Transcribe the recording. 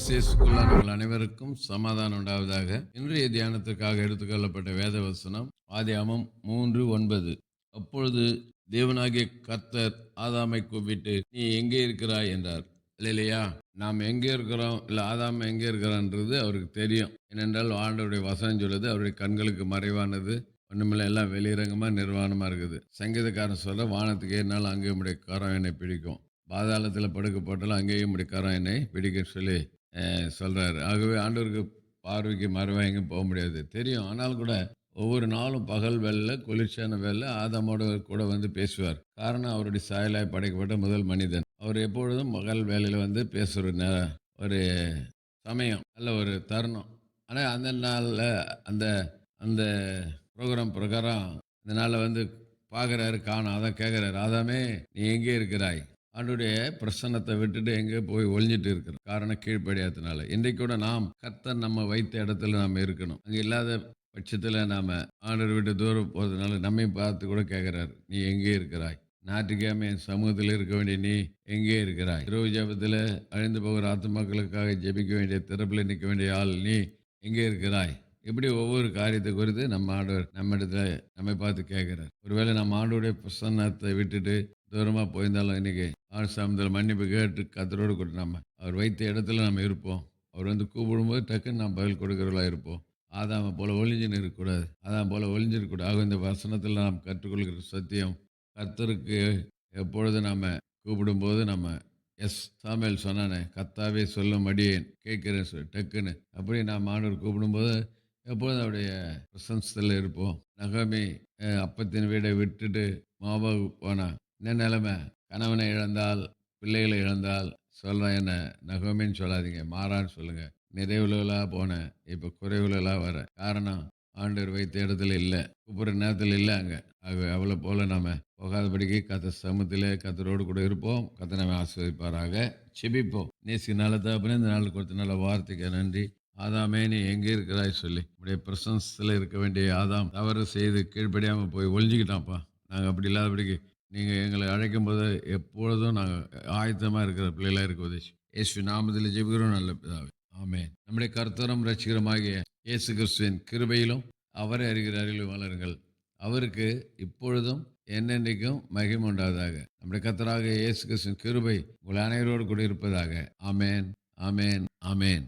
கிறிஸ்து இயேசுக்குள்ளான உங்கள் அனைவருக்கும் சமாதானம் உண்டாவதாக. இன்றைய தியானத்திற்காக எடுத்துக்கொள்ளப்பட்ட வேத வசனம் ஆதியாகமம் 3:9. அப்பொழுது தேவனாகிய கர்த்தர் ஆதாமை கூப்பிட்டு, நீ எங்கே இருக்கிறாய் என்றார். இல்லையா? நாம் எங்கே இருக்கிறோம், இல்லை ஆதாம் எங்கே இருக்கிறான்றது அவருக்கு தெரியும். ஏனென்றால் ஆண்டவருடைய வசனம் சொல்லுது, அவருடைய கண்களுக்கு மறைவானது ஒண்ணுமில்ல, எல்லாம் வெளிரங்கமா நிர்வாணமா இருக்குது. சங்கீதக்காரன் சொல்ற, வானத்துக்கு ஏறினாலும் அங்கே உம்முடைய கரம் என்னை பிடிக்கும், பாதாளத்தில் படுக்க போட்டாலும் அங்கேயும் உம்முடைய கரம் என்னை பிடிக்க சொல்லி சொல்றாரு. ஆகவே ஆண்டவருக்கு பார்வைக்கு மறைவா எங்கேயும் போக முடியாது, தெரியும். ஆனால் கூட ஒவ்வொரு நாளும் பகல் வேளையில, குளிர்ச்சியான வேளையில ஆதாமோட கூட வந்து பேசுவார். காரணம், அவருடைய சாயலாய் படைக்கப்பட்ட முதல் மனிதன். அவர் எப்பொழுதும் பகல் வேளையில வந்து பேசுகிற ஒரு சமயம், நல்ல ஒரு தருணம். ஆனால் அந்த நாளில் அந்த அந்த ப்ரோக்ராம் பிரகாரம் இந்த நாளில் வந்து பார்க்குறாரு, காணோம். அதான் கேட்குறாரு, ஆதாமே நீ எங்கே இருக்கிறாய்? ஆண்டவருடைய பிரசன்னத்தை விட்டுட்டு எங்கே போய் ஒளிஞ்சிட்டு இருக்கிறோம். காரணம், கீழ்ப்படியாதனால. இன்றைக்கு கூட நாம் கர்த்தர் நம்ம வைத்த இடத்துல நாம் இருக்கணும். அங்கே இல்லாத பட்சத்தில் நாம் ஆண்டவர் விட்டு தூரம் போகிறதுனால நம்மையும் பார்த்து கூட கேட்குறாரு, நீ எங்கே இருக்கிறாய்? ஞாயிற்றுக்கிழமை என் சமூகத்தில் இருக்க வேண்டிய நீ எங்கே இருக்கிறாய்? இரவு ஜெபத்தில் அழிந்து போகிற ஆத்துமாக்களுக்காக ஜெபிக்க வேண்டிய, திறப்பில் நிற்க வேண்டிய ஆள் நீ எங்கே இருக்கிறாய்? இப்படி ஒவ்வொரு காரியத்தை குறித்து நம்ம ஆண்டவர் நம்ம இடத்துல நம்மை பார்த்து கேட்குறார். ஒருவேளை நம்ம ஆண்டோடைய பிரசன்னத்தை விட்டுட்டு தூரமாக போயிருந்தாலும் இன்னைக்கு ஆண்டு சாமத்தில் மன்னிப்பு கேட்டு கத்தரோடு கூட நம்ம அவர் வைத்த இடத்துல நம்ம இருப்போம். அவர் வந்து கூப்பிடும்போது டக்குன்னு நம்ம பதில் கொடுக்குறவர்களாக இருப்போம். ஆதாமை போல ஒளிஞ்சுன்னு இருக்கக்கூடாது, அதான் போல ஒளிஞ்சிருக்கக்கூடாது. ஆக இந்த வசனத்தில் நாம் கற்றுக்கொள்கிற சத்தியம், கர்த்தருக்கு எப்பொழுது நாம் கூப்பிடும்போது நம்ம எஸ், சாமுவேல் சொன்னானே, கர்த்தாவே சொல்லும் அடியேன் கேட்கிறேன் சொல்லி டக்குன்னு அப்படி நாம் ஆண்டவர் கூப்பிடும்போது எப்பொழுதும் அவருடைய பிரசன்சத்தில் இருப்போம். நகோமி அப்பத்தின் வீடை விட்டுட்டு மோவாபுக்கு போனா. என்ன நிலைமை? கணவனை இழந்தால், பிள்ளைகளை இழந்தால் சொல்கிறேன், என்ன நகோமின்னு சொல்லாதீங்க, மாறான்னு சொல்லுங்கள். நிறைவுலலாம் போனேன், இப்போ குறைவுலலாம் வர. காரணம், ஆண்டவர் வைத்த இடத்துல இல்லை, கூப்பிட்ற நேரத்தில் இல்லை அங்கே. ஆகவே அவளை போல் நாம் போகாதபடிக்கு கர்த்தர் சமூகத்திலே கர்த்தரோடு கூட இருப்போம். கர்த்தர் நம்மை ஆசீர்வதிப்பாராக. செபிப்போம். நேசிக்க நல்ல தகப்பனே, இந்த நாள் கொடுத்த நல்ல வார்த்தைக்கு நன்றி. ஆதாமே நீ எங்கே இருக்கிறாய் சொல்லி உடைய பிரசன்ஸில் இருக்க வேண்டிய ஆதாம் தவறு செய்து கீழ்ப்படியாமல் போய் ஒழிஞ்சிக்கிட்டான்ப்பா. நாங்கள் அப்படி இல்லாதபடிக்கு நீங்கள் எங்களை அழைக்கும் போது எப்பொழுதும் நாங்கள் ஆயத்தமாக இருக்கிற பிள்ளைகளாக இருக்க உதவி. இயேசு நாமத்தில் ஜெபிக்கிறோம் நல்ல பிதாவே, ஆமென். நம்முடைய கர்த்தரும் இரட்சகருமாகிய இயேசு கிறிஸ்துவின் கிருபையிலும் அவரை அறிகிற அறிவிலும் வளருங்கள். அவருக்கு இப்பொழுதும் என்னென்றைக்கும் மகிமை உண்டாவதாக. நம்முடைய கர்த்தராக இயேசு கிறிஸ்துவின் கிருபை உங்கள் அனைவரோடு கூட இருப்பதாக. ஆமென், ஆமென், ஆமென்.